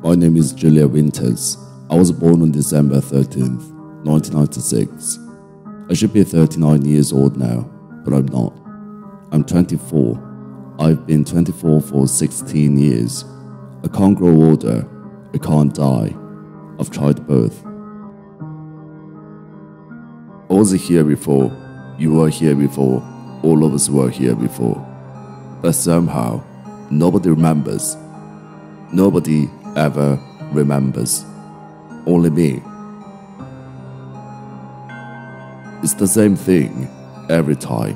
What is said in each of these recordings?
My name is Julia Winters. I was born on December 13th, 1996. I should be 39 years old now, but I'm not. I'm 24. I've been 24 for 16 years. I can't grow older. I can't die. I've tried both. I wasn't here before. You were here before. All of us were here before. But somehow, nobody remembers. Nobody ever remembers. Only me. It's the same thing every time.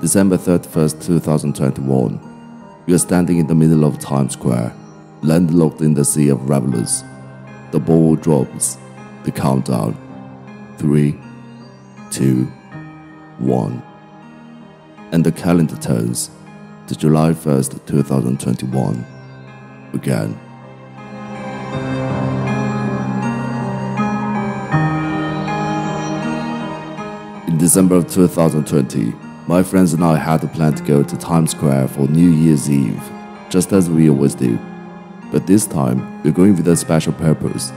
December 31st, 2021. We are standing in the middle of Times Square, landlocked in the sea of revelers. The ball drops. The countdown. 3, 2, 1. And the calendar turns to July 1st, 2021. Again. In December of 2020, my friends and I had a plan to go to Times Square for New Year's Eve, just as we always do. But this time, we're going with a special purpose,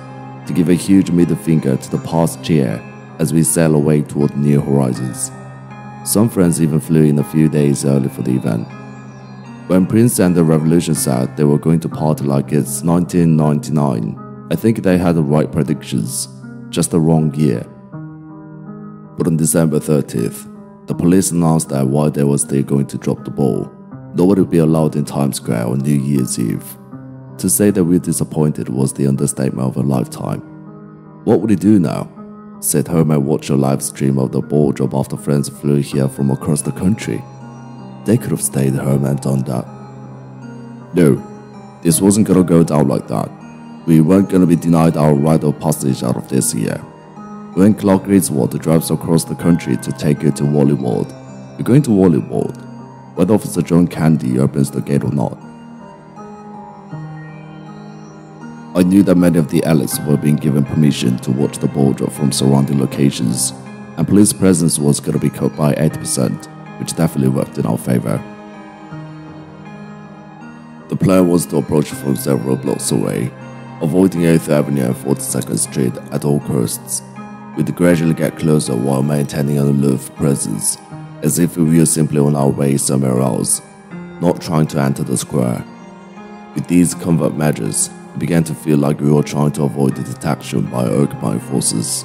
to give a huge middle finger to the past year as we sail away toward new horizons. Some friends even flew in a few days early for the event. When Prince and the Revolution said they were going to party like it's 1999, I think they had the right predictions, just the wrong year. But on December 30th, the police announced that while they were still going to drop the ball, nobody would be allowed in Times Square on New Year's Eve. To say that we're disappointed was the understatement of a lifetime. What would you do now? Sit home and watch a live stream of the ball drop after friends flew here from across the country? They could have stayed home and done that. No, this wasn't gonna go down like that. We weren't gonna be denied our rite of passage out of this year. When Clark Griswold drives across the country to take you to Wally World, you're going to Wally World, whether Officer John Candy opens the gate or not. I knew that many of the elites were being given permission to watch the ball drop from surrounding locations, and police presence was going to be cut by 80%, which definitely worked in our favor. The plan was to approach from several blocks away, avoiding 8th Avenue and 42nd Street at all costs. We'd gradually get closer while maintaining an aloof presence, as if we were simply on our way somewhere else, not trying to enter the square. With these covert measures, it began to feel like we were trying to avoid the detection by occupying forces.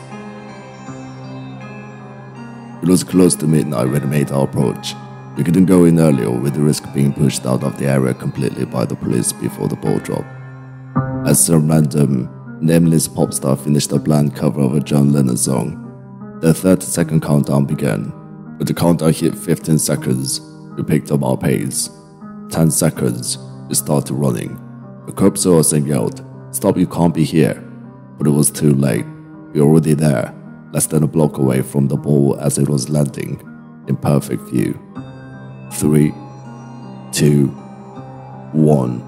It was close to midnight when we made our approach. We couldn't go in earlier with the risk of being pushed out of the area completely by the police before the ball drop. As some random, nameless pop star finished a bland cover of a John Lennon song, the 30-second countdown began. When the countdown hit 15 seconds, we picked up our pace. 10 seconds, we started running. A cop saw us and yelled, "Stop, you can't be here." But it was too late. We were already there, less than a block away from the ball as it was landing, in perfect view. 3, 2, 1.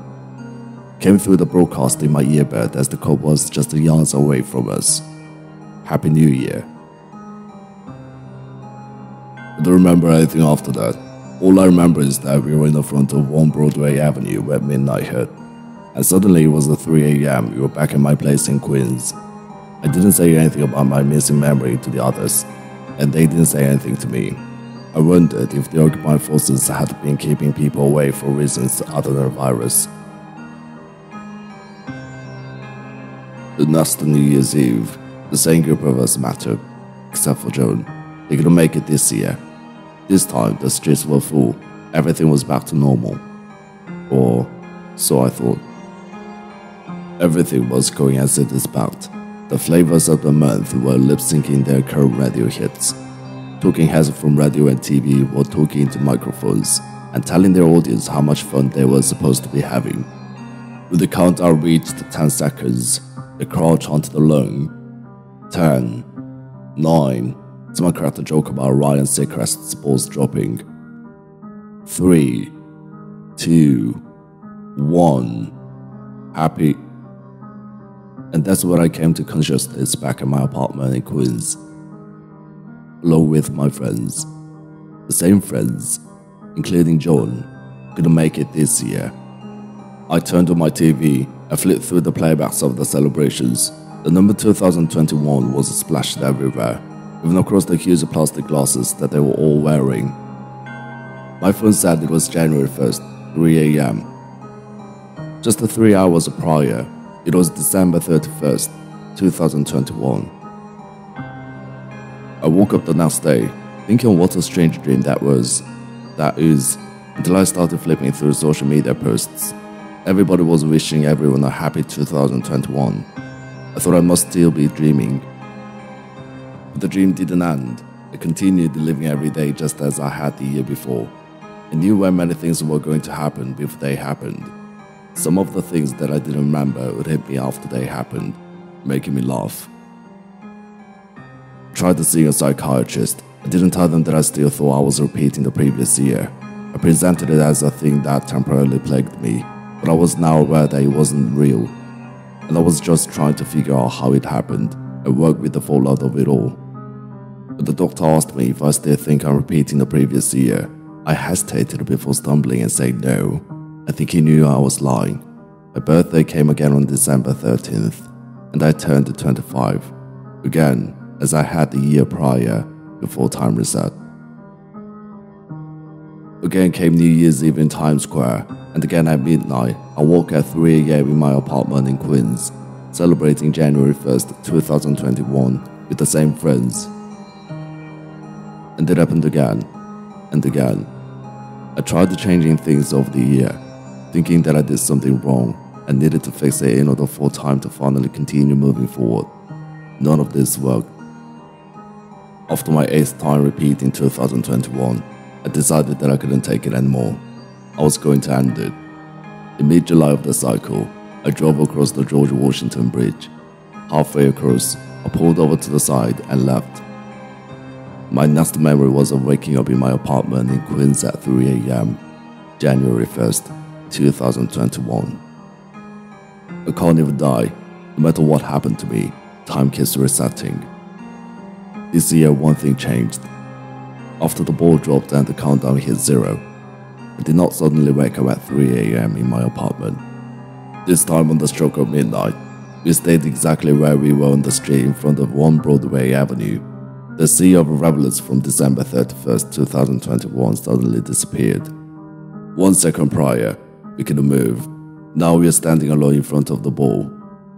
Came through the broadcast in my earbud as the cop was just yards away from us. Happy New Year. I don't remember anything after that. All I remember is that we were in the front of 1 Broadway Avenue when midnight hit. And suddenly it was 3 AM, we were back in my place in Queens. I didn't say anything about my missing memory to the others, and they didn't say anything to me. I wondered if the occupying forces had been keeping people away for reasons other than a virus. The next New Year's Eve, the same group of us mattered, except for Joan. He couldn't make it this year. This time, the streets were full, everything was back to normal. Or so I thought. Everything was going as it expected. The flavors of the month were lip-syncing their current radio hits. Talking heads from radio and TV were talking into microphones and telling their audience how much fun they were supposed to be having. When the countdown reached 10 seconds, the crowd chanted along. 10, 9, someone cracked a joke about Ryan Seacrest's balls dropping. 3, 2, 1. Happy. And that's when I came to consciousness back in my apartment in Queens, along with my friends. The same friends, including John, couldn't make it this year. I turned on my TV I flipped through the playbacks of the celebrations. The number 2021 was splashed everywhere, even across the huge plastic glasses that they were all wearing. My phone said it was January 1st, 3 a.m. Just 3 hours prior, it was December 31st, 2021. I woke up the next day, thinking what a strange dream that is, until I started flipping through social media posts. Everybody was wishing everyone a happy 2021. I thought I must still be dreaming. But the dream didn't end. I continued living every day just as I had the year before. I knew when many things were going to happen before they happened. Some of the things that I didn't remember would hit me after they happened, making me laugh. I tried to see a psychiatrist. I didn't tell them that I still thought I was repeating the previous year. I presented it as a thing that temporarily plagued me, but I was now aware that it wasn't real, and I was just trying to figure out how it happened and work with the fallout of it all. But the doctor asked me if I still think I'm repeating the previous year. I hesitated before stumbling and saying no. I think he knew I was lying. My birthday came again on December 13th, and I turned 25, again as I had the year prior before time reset. Again came New Year's Eve in Times Square, and again at midnight, I woke at 3 a.m. in my apartment in Queens, celebrating January 1st, 2021 with the same friends. And it happened again, and again. I tried changing things over the year, thinking that I did something wrong and needed to fix it in order for time to finally continue moving forward. None of this worked. After my 8th time repeat in 2021, I decided that I couldn't take it anymore. I was going to end it. In mid-July of the cycle, I drove across the George Washington Bridge. Halfway across, I pulled over to the side and left. My next memory was of waking up in my apartment in Queens at 3 a.m., January 1st, 2021. I can't even die. No matter what happened to me, time keeps resetting. This year, one thing changed. After the ball dropped and the countdown hit 0, I did not suddenly wake up at 3 a.m. in my apartment. This time on the stroke of midnight, we stayed exactly where we were on the street in front of 1 Broadway Avenue. The sea of revelers from December 31st, 2021 suddenly disappeared. 1 second prior, we couldn't move. Now we are standing alone in front of the ball.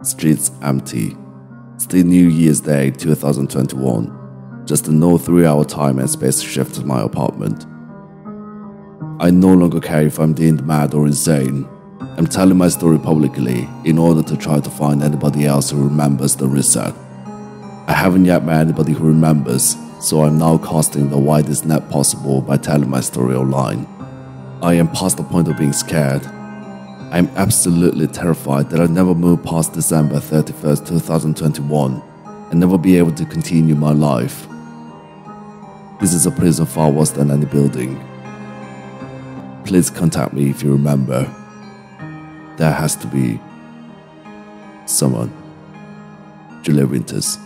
Streets empty. Still New Year's Day 2021. Just a no 3-hour time and space shift to my apartment. I no longer care if I'm deemed mad or insane. I'm telling my story publicly in order to try to find anybody else who remembers the reset. I haven't yet met anybody who remembers, so I'm now casting the widest net possible by telling my story online. I am past the point of being scared. I am absolutely terrified that I'll never move past December 31st, 2021 and never be able to continue my life. This is a prison far worse than any building. Please contact me if you remember. There has to be someone. Julia Winters.